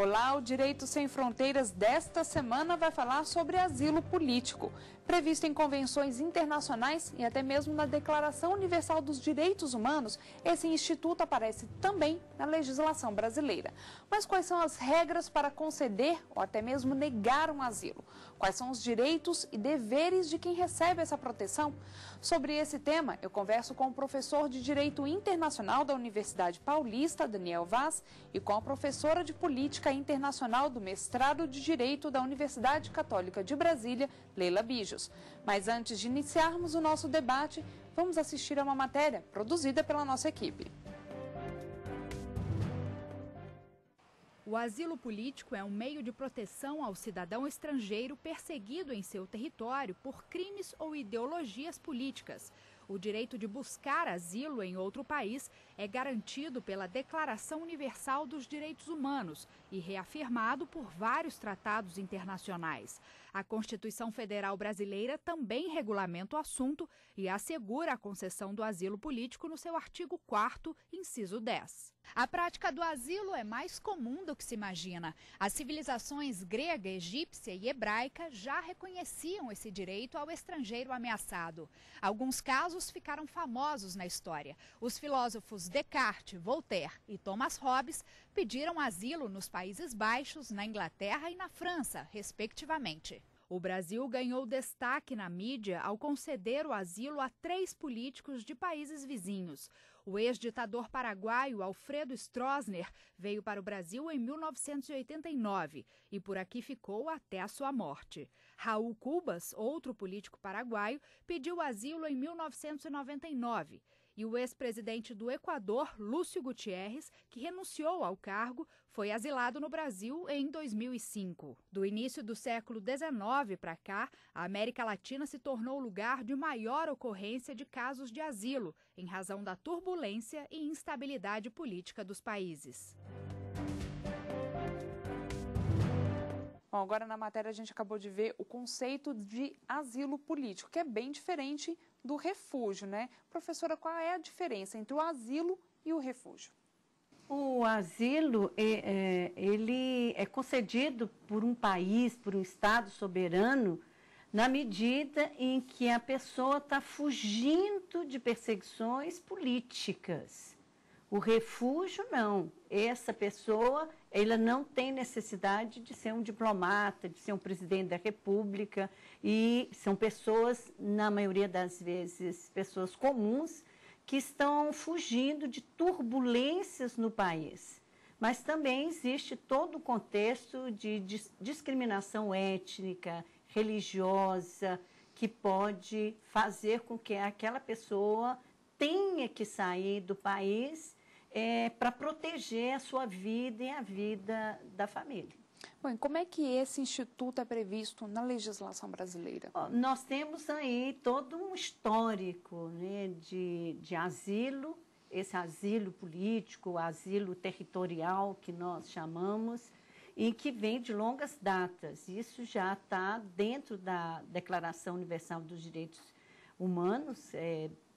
Olá, o Direito Sem Fronteiras desta semana vai falar sobre asilo político. Previsto em convenções internacionais e até mesmo na Declaração Universal dos Direitos Humanos, esse instituto aparece também na legislação brasileira. Mas quais são as regras para conceder ou até mesmo negar um asilo? Quais são os direitos e deveres de quem recebe essa proteção? Sobre esse tema, eu converso com o professor de Direito Internacional da Universidade Paulista, Daniel Vaz, e com a professora de Política Internacional do Mestrado de Direito da Universidade Católica de Brasília, Leila Bijos. Mas antes de iniciarmos o nosso debate, vamos assistir a uma matéria produzida pela nossa equipe. O asilo político é um meio de proteção ao cidadão estrangeiro perseguido em seu território por crimes ou ideologias políticas. O direito de buscar asilo em outro país é garantido pela Declaração Universal dos Direitos Humanos e reafirmado por vários tratados internacionais. A Constituição Federal Brasileira também regulamenta o assunto e assegura a concessão do asilo político no seu artigo 4º, inciso 10. A prática do asilo é mais comum do que se imagina. As civilizações grega, egípcia e hebraica já reconheciam esse direito ao estrangeiro ameaçado. Alguns casos ficaram famosos na história. Os filósofos Descartes, Voltaire e Thomas Hobbes pediram asilo nos Países Baixos, na Inglaterra e na França, respectivamente. O Brasil ganhou destaque na mídia ao conceder o asilo a 3 políticos de países vizinhos. O ex-ditador paraguaio Alfredo Stroessner veio para o Brasil em 1989 e por aqui ficou até a sua morte. Raul Cubas, outro político paraguaio, pediu asilo em 1999. E o ex-presidente do Equador, Lúcio Gutierrez, que renunciou ao cargo, foi asilado no Brasil em 2005. Do início do século XIX para cá, a América Latina se tornou o lugar de maior ocorrência de casos de asilo, em razão da turbulência e instabilidade política dos países. Bom, agora na matéria a gente acabou de ver o conceito de asilo político, que é bem diferente do refúgio, né? Professora, qual é a diferença entre o asilo e o refúgio? O asilo, ele é concedido por um país, por um Estado soberano, na medida em que a pessoa está fugindo de perseguições políticas. O refúgio, não. Essa pessoa, ela não tem necessidade de ser um diplomata, de ser um presidente da República, e são pessoas, na maioria das vezes, pessoas comuns, que estão fugindo de turbulências no país. Mas também existe todo o contexto de discriminação étnica, religiosa, que pode fazer com que aquela pessoa tenha que sair do país para proteger a sua vida e a vida da família. Bom, e como é que esse instituto é previsto na legislação brasileira? Nós temos aí todo um histórico, né, de asilo, esse asilo político, asilo territorial que nós chamamos, e que vem de longas datas. Isso já está dentro da Declaração Universal dos Direitos Humanos,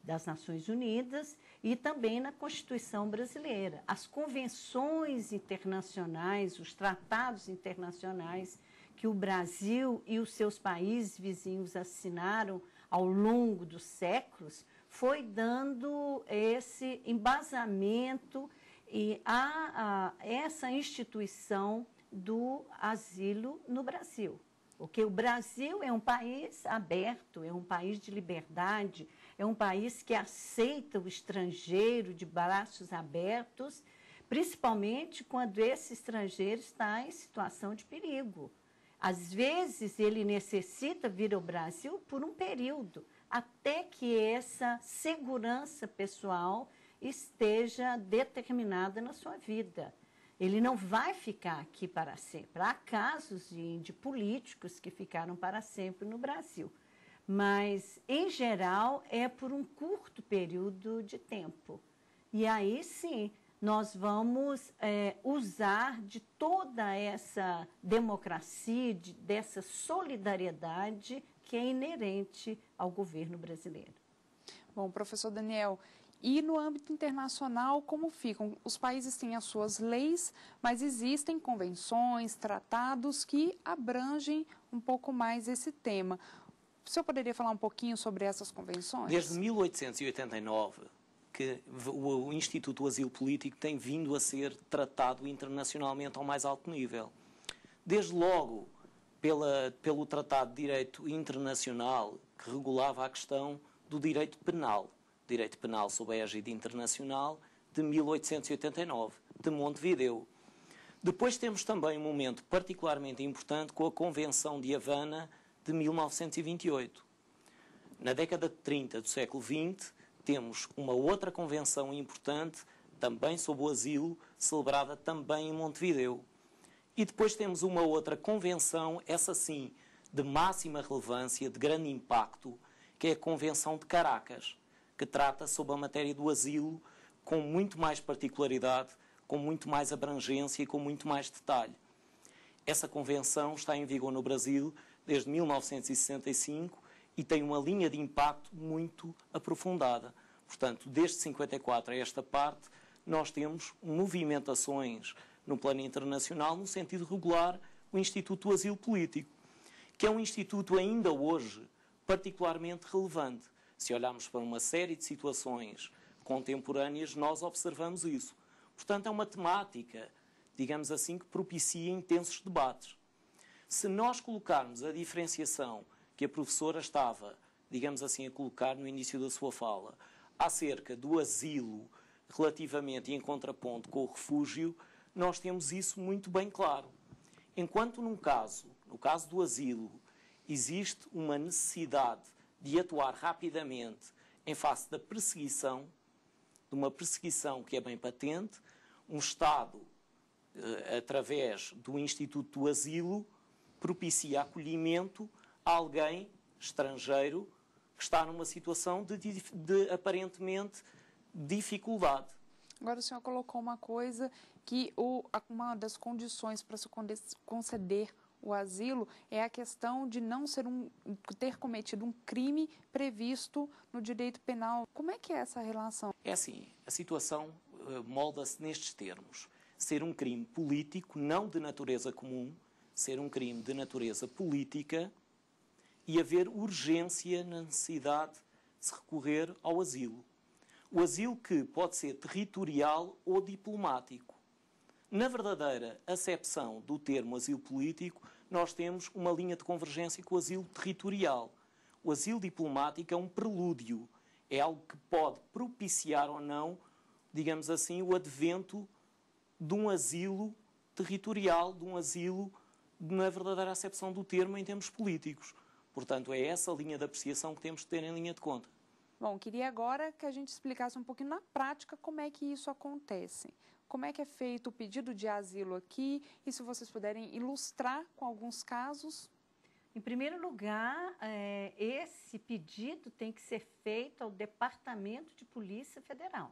das Nações Unidas, e também na Constituição brasileira. As convenções internacionais, os tratados internacionais que o Brasil e os seus países vizinhos assinaram ao longo dos séculos, foi dando esse embasamento e a essa instituição do asilo no Brasil. Porque o Brasil é um país aberto, é um país de liberdade, é um país que aceita o estrangeiro de braços abertos, principalmente quando esse estrangeiro está em situação de perigo. Às vezes, ele necessita vir ao Brasil por um período, até que essa segurança pessoal esteja determinada na sua vida. Ele não vai ficar aqui para sempre. Há casos de políticos que ficaram para sempre no Brasil. Mas, em geral, é por um curto período de tempo. E aí, sim, nós vamos usar de toda essa democracia, dessa solidariedade que é inerente ao governo brasileiro. Bom, professor Daniel, E no âmbito internacional, como ficam? Os países têm as suas leis, mas existem convenções, tratados que abrangem um pouco mais esse tema. O senhor poderia falar um pouquinho sobre essas convenções? Desde 1889, que o Instituto do Asilo Político tem vindo a ser tratado internacionalmente ao mais alto nível. Desde logo, pelo Tratado de Direito Internacional, que regulava a questão do direito penal sob a égide internacional de 1889, de Montevideo. Depois temos também um momento particularmente importante com a Convenção de Havana de 1928. Na década de 30 do século XX, temos uma outra convenção importante, também sobre o asilo, celebrada também em Montevideo. E depois temos uma outra convenção, essa sim, de máxima relevância, de grande impacto, que é a Convenção de Caracas, que trata sobre a matéria do asilo com muito mais particularidade, com muito mais abrangência e com muito mais detalhe. Essa convenção está em vigor no Brasil desde 1965 e tem uma linha de impacto muito aprofundada. Portanto, desde 54 a esta parte, nós temos movimentações no plano internacional no sentido de regular o Instituto do Asilo Político, que é um instituto ainda hoje particularmente relevante. Se olharmos para uma série de situações contemporâneas, nós observamos isso. Portanto, é uma temática, digamos assim, que propicia intensos debates. Se nós colocarmos a diferenciação que a professora estava, digamos assim, a colocar no início da sua fala, acerca do asilo relativamente e em contraponto com o refúgio, nós temos isso muito bem claro. Enquanto no caso do asilo, existe uma necessidade de atuar rapidamente em face da perseguição, de uma perseguição que é bem patente, um Estado, através do Instituto do Asilo, propicia acolhimento a alguém estrangeiro que está numa situação de aparentemente dificuldade. Agora o senhor colocou uma coisa que uma das condições para se conceder o asilo é a questão de não ter cometido um crime previsto no direito penal. Como é que é essa relação? É assim, a situação molda-se nestes termos. Ser um crime político, não de natureza comum, ser um crime de natureza política e haver urgência na necessidade de se recorrer ao asilo. O asilo que pode ser territorial ou diplomático. Na verdadeira acepção do termo asilo político, nós temos uma linha de convergência com o asilo territorial. O asilo diplomático é um prelúdio, é algo que pode propiciar ou não, digamos assim, o advento de um asilo territorial, de um asilo na verdadeira acepção do termo em termos políticos. Portanto, é essa linha de apreciação que temos de ter em linha de conta. Bom, queria agora que a gente explicasse um pouquinho na prática como é que isso acontece. Como é que é feito o pedido de asilo aqui e se vocês puderem ilustrar com alguns casos? Em primeiro lugar, esse pedido tem que ser feito ao Departamento de Polícia Federal.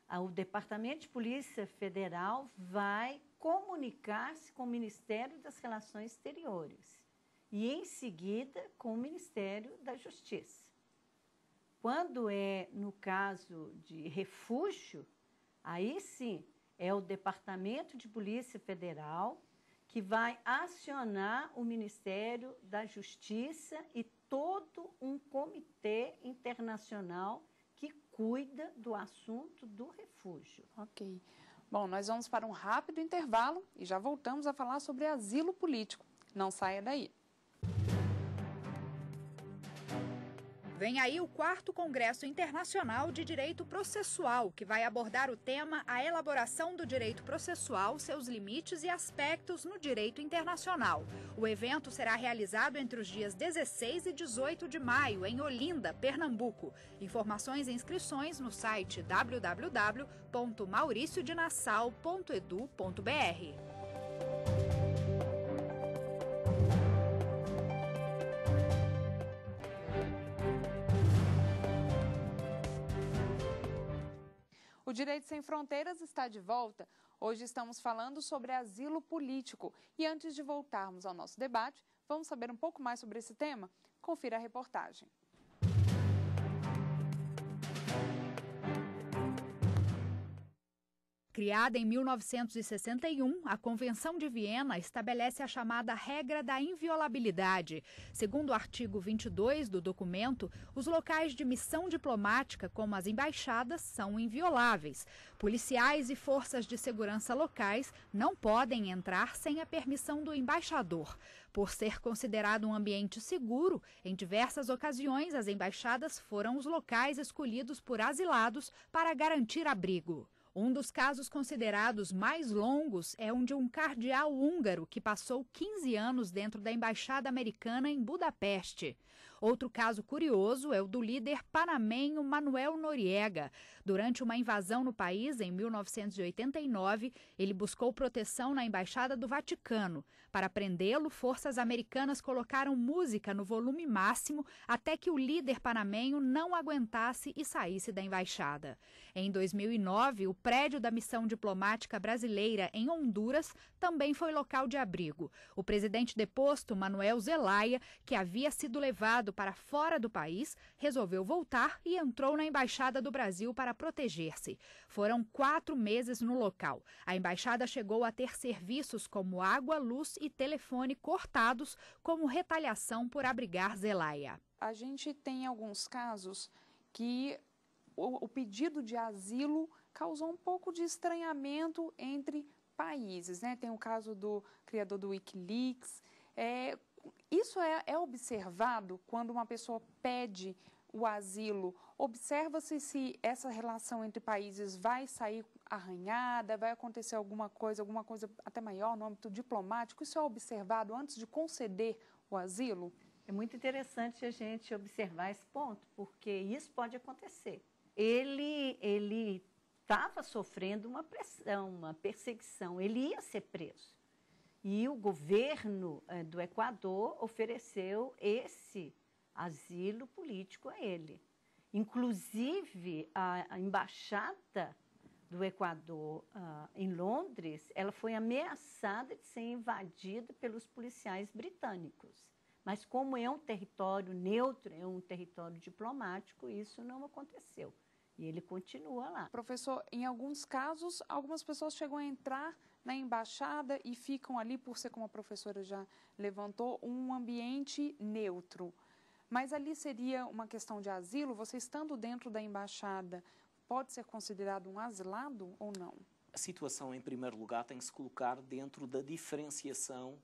O Departamento de Polícia Federal vai comunicar-se com o Ministério das Relações Exteriores e, em seguida, com o Ministério da Justiça. Quando é no caso de refúgio, aí sim é o Departamento de Polícia Federal que vai acionar o Ministério da Justiça e todo um comitê internacional que cuida do assunto do refúgio. Ok. Bom, nós vamos para um rápido intervalo e já voltamos a falar sobre asilo político. Não saia daí. Vem aí o 4º Congresso Internacional de Direito Processual, que vai abordar o tema A Elaboração do Direito Processual, seus limites e aspectos no direito internacional. O evento será realizado entre os dias 16 e 18 de maio, em Olinda, Pernambuco. Informações e inscrições no site www.mauriciodenassau.edu.br. O Direito Sem Fronteiras está de volta. Hoje estamos falando sobre asilo político. E antes de voltarmos ao nosso debate, vamos saber um pouco mais sobre esse tema? Confira a reportagem. Criada em 1961, a Convenção de Viena estabelece a chamada regra da inviolabilidade. Segundo o artigo 22 do documento, os locais de missão diplomática, como as embaixadas, são invioláveis. Policiais e forças de segurança locais não podem entrar sem a permissão do embaixador. Por ser considerado um ambiente seguro, em diversas ocasiões as embaixadas foram os locais escolhidos por asilados para garantir abrigo. Um dos casos considerados mais longos é o de um cardeal húngaro que passou 15 anos dentro da embaixada americana em Budapeste. Outro caso curioso é o do líder panamenho Manuel Noriega. Durante uma invasão no país, em 1989, ele buscou proteção na Embaixada do Vaticano. Para prendê-lo, forças americanas colocaram música no volume máximo até que o líder panamenho não aguentasse e saísse da embaixada. Em 2009, o prédio da missão diplomática brasileira em Honduras também foi local de abrigo. O presidente deposto, Manuel Zelaya, que havia sido levado para fora do país, resolveu voltar e entrou na Embaixada do Brasil para proteger-se. Foram 4 meses no local. A embaixada chegou a ter serviços como água, luz e telefone cortados como retaliação por abrigar Zelaya. A gente tem alguns casos que o pedido de asilo causou um pouco de estranhamento entre países, né? Tem o caso do criador do Wikileaks. Isso é observado quando uma pessoa pede o asilo? Observa-se se essa relação entre países vai sair arranhada, vai acontecer alguma coisa até maior no âmbito diplomático? Isso é observado antes de conceder o asilo? É muito interessante a gente observar esse ponto, porque isso pode acontecer. Ele estava sofrendo uma pressão, uma perseguição, ele ia ser preso. E o governo do Equador ofereceu esse asilo político a ele. Inclusive, a embaixada do Equador em Londres, ela foi ameaçada de ser invadida pelos policiais britânicos. Mas como é um território neutro, é um território diplomático, isso não aconteceu. E ele continua lá. Professor, em alguns casos, algumas pessoas chegam a entrar na embaixada e ficam ali, por ser, como a professora já levantou, um ambiente neutro. Mas ali seria uma questão de asilo? Você estando dentro da embaixada, pode ser considerado um asilado ou não? A situação, em primeiro lugar, tem que se colocar dentro da diferenciação,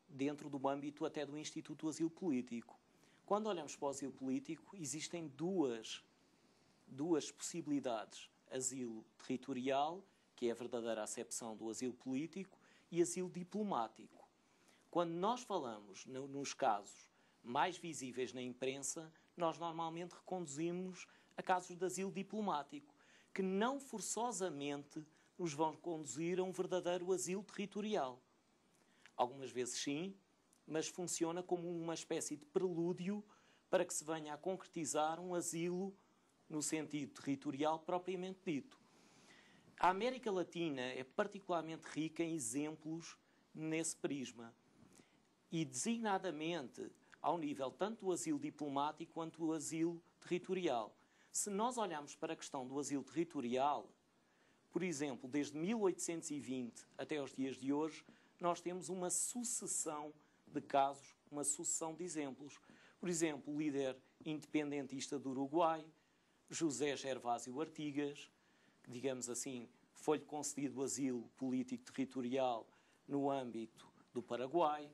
dentro do âmbito até do Instituto do Asilo Político. Quando olhamos para o asilo político, existem duas possibilidades: asilo territorial, que é a verdadeira acepção do asilo político, e asilo diplomático. Quando nós falamos nos casos mais visíveis na imprensa, nós normalmente reconduzimos a casos de asilo diplomático, que não forçosamente nos vão conduzir a um verdadeiro asilo territorial. Algumas vezes sim, mas funciona como uma espécie de prelúdio para que se venha a concretizar um asilo no sentido territorial propriamente dito. A América Latina é particularmente rica em exemplos nesse prisma e, designadamente, ao nível tanto do asilo diplomático quanto do asilo territorial. Se nós olharmos para a questão do asilo territorial, por exemplo, desde 1820 até os dias de hoje, nós temos uma sucessão de casos, uma sucessão de exemplos. Por exemplo, o líder independentista do Uruguai, José Gervásio Artigas, que, digamos assim, foi-lhe concedido asilo político territorial no âmbito do Paraguai.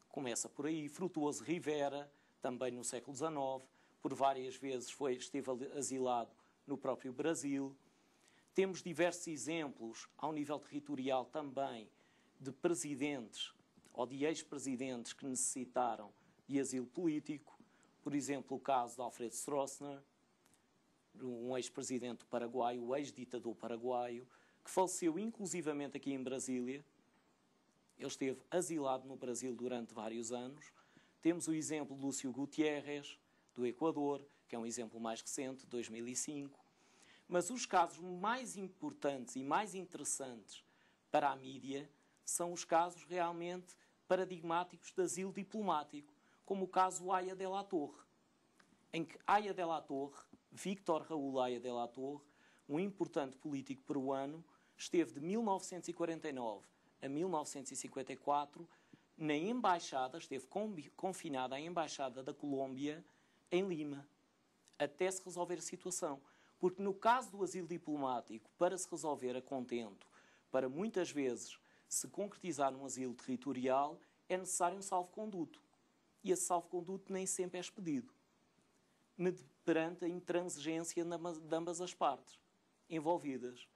Começa por aí. Frutuoso Rivera, também no século XIX, por várias vezes esteve asilado no próprio Brasil. Temos diversos exemplos, ao nível territorial também, de presidentes ou de ex-presidentes que necessitaram de asilo político. Por exemplo, o caso de Alfredo Stroessner, um ex-presidente do Paraguai, o ex-ditador paraguaio, que faleceu inclusivamente aqui em Brasília. Ele esteve asilado no Brasil durante vários anos. Temos o exemplo de Lúcio Gutiérrez, do Equador, que é um exemplo mais recente, de 2005. Mas os casos mais importantes e mais interessantes para a mídia são os casos realmente paradigmáticos de asilo diplomático, como o caso Haya de la Torre, em que Haya de la Torre, Víctor Raúl Haya de la Torre, um importante político peruano, esteve de 1949 a 1954 na embaixada, esteve confinada à embaixada da Colômbia em Lima, até se resolver a situação. Porque no caso do asilo diplomático, para se resolver a contento, para muitas vezes se concretizar um asilo territorial, é necessário um salvo-conduto. E esse salvo-conduto nem sempre é expedido, perante a intransigência de ambas as partes envolvidas.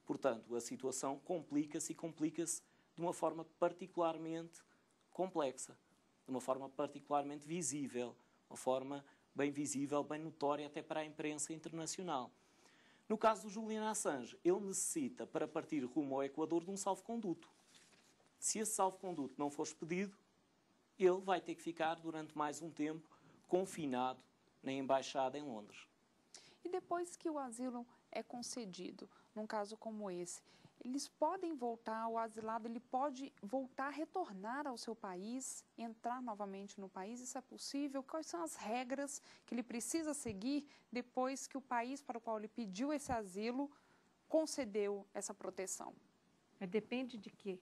Portanto, a situação complica-se e complica-se de uma forma particularmente complexa, de uma forma particularmente visível, uma forma bem visível, bem notória até para a imprensa internacional. No caso do Julian Assange, ele necessita, para partir rumo ao Equador, de um salvo-conduto. Se esse salvo-conduto não for expedido, ele vai ter que ficar durante mais um tempo confinado na embaixada em Londres. E depois que o asilo é concedido, num caso como esse, eles podem voltar, o asilado ele pode voltar a retornar ao seu país, entrar novamente no país, isso é possível? Quais são as regras que ele precisa seguir depois que o país para o qual ele pediu esse asilo concedeu essa proteção? Depende de que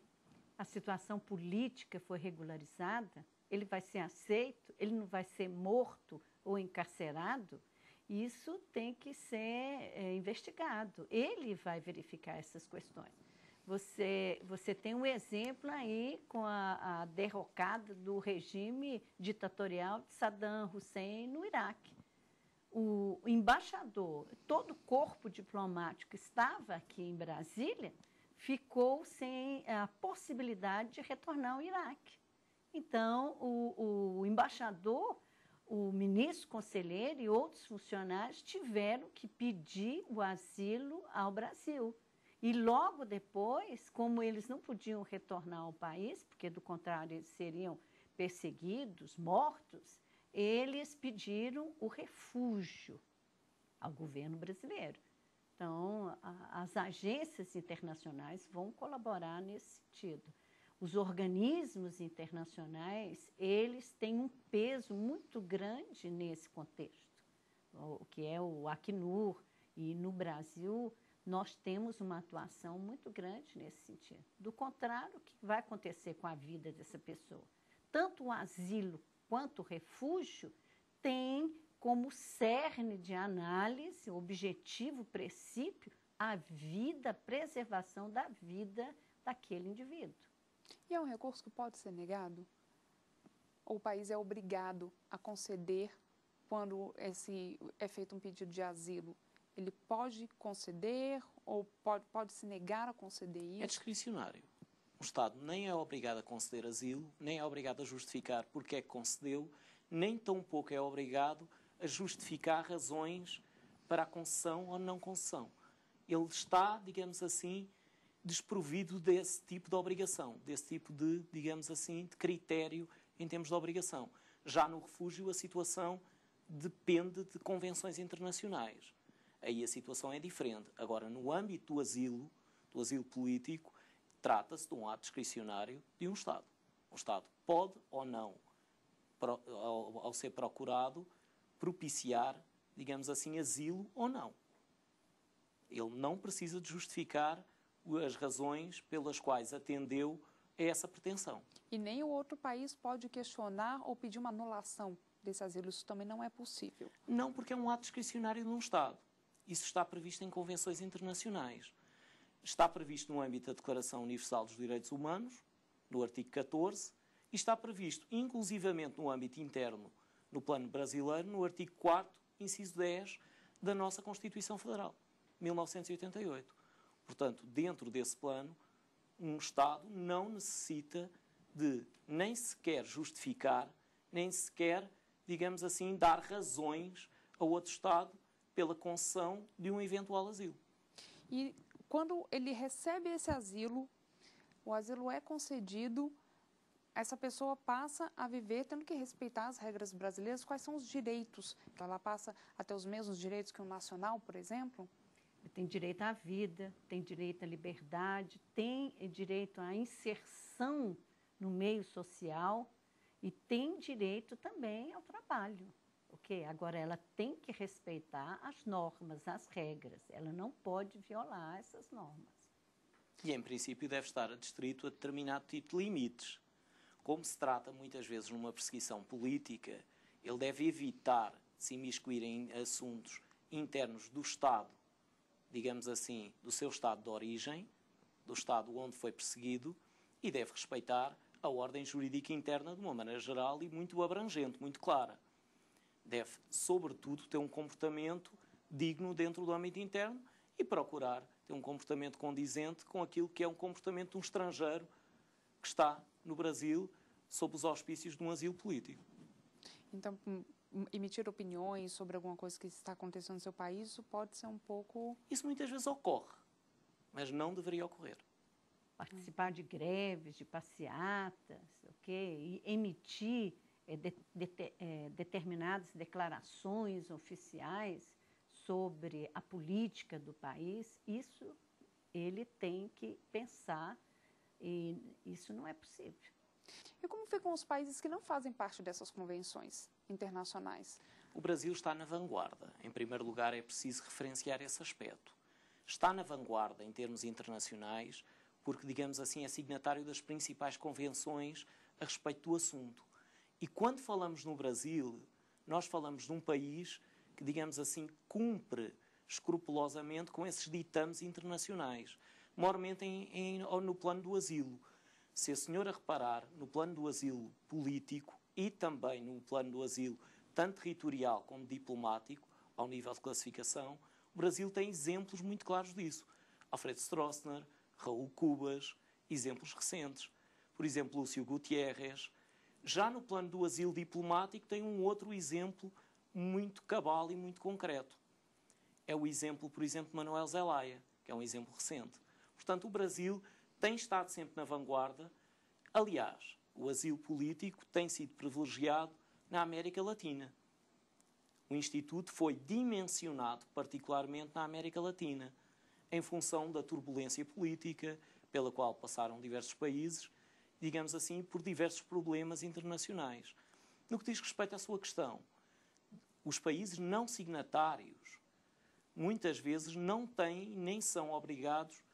a situação política foi regularizada, ele vai ser aceito, ele não vai ser morto ou encarcerado. Isso tem que ser investigado. Ele vai verificar essas questões. Você tem um exemplo aí com a derrocada do regime ditatorial de Saddam Hussein no Iraque. O embaixador, todo o corpo diplomático que estava aqui em Brasília, ficou sem a possibilidade de retornar ao Iraque. Então, o embaixador, o ministro conselheiro e outros funcionários tiveram que pedir o asilo ao Brasil. E logo depois, como eles não podiam retornar ao país, porque do contrário eles seriam perseguidos, mortos, eles pediram o refúgio ao governo brasileiro. Então, as agências internacionais vão colaborar nesse sentido. Os organismos internacionais, eles têm um peso muito grande nesse contexto, o que é o Acnur, e no Brasil nós temos uma atuação muito grande nesse sentido. Do contrário, o que vai acontecer com a vida dessa pessoa? Tanto o asilo quanto o refúgio tem como cerne de análise, objetivo, princípio, a vida, a preservação da vida daquele indivíduo. E é um recurso que pode ser negado? Ou o país é obrigado a conceder quando é feito um pedido de asilo? Ele pode conceder ou pode se negar a conceder isso? É discricionário. O Estado nem é obrigado a conceder asilo, nem é obrigado a justificar porque é que concedeu, nem tampouco é obrigado a justificar razões para a concessão ou não concessão. Ele está, digamos assim, desprovido desse tipo de obrigação, desse tipo de, digamos assim, de critério em termos de obrigação. Já no refúgio, a situação depende de convenções internacionais. Aí a situação é diferente. Agora, no âmbito do asilo político, trata-se de um ato discricionário de um Estado. O Estado pode ou não, ao ser procurado, propiciar, digamos assim, asilo ou não. Ele não precisa de justificar as razões pelas quais atendeu a essa pretensão. E nem o outro país pode questionar ou pedir uma anulação desse asilo. Isso também não é possível. Não, porque é um ato discricionário de um Estado. Isso está previsto em convenções internacionais. Está previsto no âmbito da Declaração Universal dos Direitos Humanos, no artigo 14, e está previsto inclusivamente no âmbito interno, no plano brasileiro, no artigo 4º, inciso 10, da nossa Constituição Federal, 1988. Portanto, dentro desse plano, um Estado não necessita de nem sequer justificar, nem sequer, digamos assim, dar razões a outro Estado pela concessão de um eventual asilo. E quando ele recebe esse asilo, o asilo é concedido, essa pessoa passa a viver tendo que respeitar as regras brasileiras. Quais são os direitos? Ela passa a ter os mesmos direitos que um nacional, por exemplo? Tem direito à vida, tem direito à liberdade, tem direito à inserção no meio social e tem direito também ao trabalho. Okay? Agora, ela tem que respeitar as normas, as regras. Ela não pode violar essas normas. E, em princípio, deve estar adstrito a determinado tipo de limites. Como se trata, muitas vezes, numa perseguição política, ele deve evitar se imiscuir em assuntos internos do Estado, digamos assim, do seu Estado de origem, do Estado onde foi perseguido, e deve respeitar a ordem jurídica interna de uma maneira geral e muito abrangente, muito clara. Deve, sobretudo, ter um comportamento digno dentro do âmbito interno e procurar ter um comportamento condizente com aquilo que é um comportamento de um estrangeiro que está no Brasil sob os auspícios de um asilo político. Então, emitir opiniões sobre alguma coisa que está acontecendo no seu país, isso pode ser um pouco... Isso muitas vezes ocorre, mas não deveria ocorrer. Participar de greves, de passeatas, e emitir determinadas declarações oficiais sobre a política do país, isso ele tem que pensar, e isso não é possível. E como ficam os países que não fazem parte dessas convenções internacionais? O Brasil está na vanguarda. Em primeiro lugar, é preciso referenciar esse aspecto. Está na vanguarda em termos internacionais porque, digamos assim, é signatário das principais convenções a respeito do assunto. E quando falamos no Brasil, nós falamos de um país que, digamos assim, cumpre escrupulosamente com esses ditames internacionais, maiormente no plano do asilo. Se a senhora reparar, no plano do asilo político e também no plano do asilo tanto territorial como diplomático, ao nível de classificação, o Brasil tem exemplos muito claros disso. Alfredo Stroessner, Raul Cubas, exemplos recentes. Por exemplo, Lúcio Gutierrez. Já no plano do asilo diplomático tem um outro exemplo muito cabal e muito concreto. É o exemplo, por exemplo, de Manuel Zelaya, que é um exemplo recente. Portanto, o Brasil tem estado sempre na vanguarda. Aliás, o asilo político tem sido privilegiado na América Latina. O Instituto foi dimensionado particularmente na América Latina, em função da turbulência política pela qual passaram diversos países, digamos assim, por diversos problemas internacionais. No que diz respeito à sua questão, os países não signatários muitas vezes não têm nem são obrigados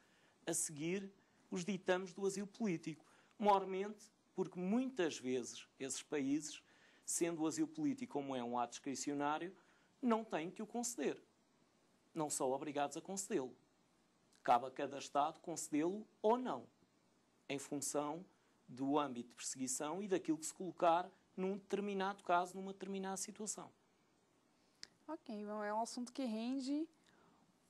a seguir os ditames do asilo político, maiormente porque muitas vezes esses países, sendo o asilo político como é um ato discricionário, não têm que o conceder. Não são obrigados a concedê-lo. Cabe a cada Estado concedê-lo ou não, em função do âmbito de perseguição e daquilo que se colocar num determinado caso, numa determinada situação. Ok, bom, é um assunto que rende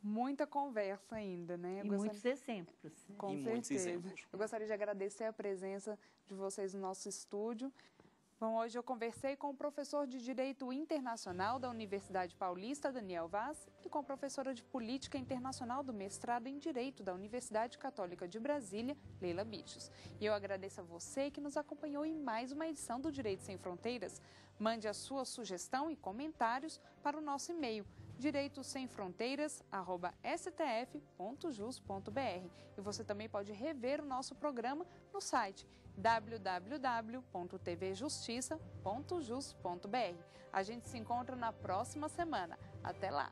muita conversa ainda, né? Muitos exemplos. Com certeza. Muitos exemplos. Eu gostaria de agradecer a presença de vocês no nosso estúdio. Bom, hoje eu conversei com o professor de Direito Internacional da Universidade Paulista, Daniel Vaz, e com a professora de Política Internacional do mestrado em Direito da Universidade Católica de Brasília, Leila Bichos. E eu agradeço a você que nos acompanhou em mais uma edição do Direito Sem Fronteiras. Mande a sua sugestão e comentários para o nosso e-mail, direitosemfronteiras@stf.jus.br. E você também pode rever o nosso programa no site www.tvjustiça.jus.br. A gente se encontra na próxima semana. Até lá!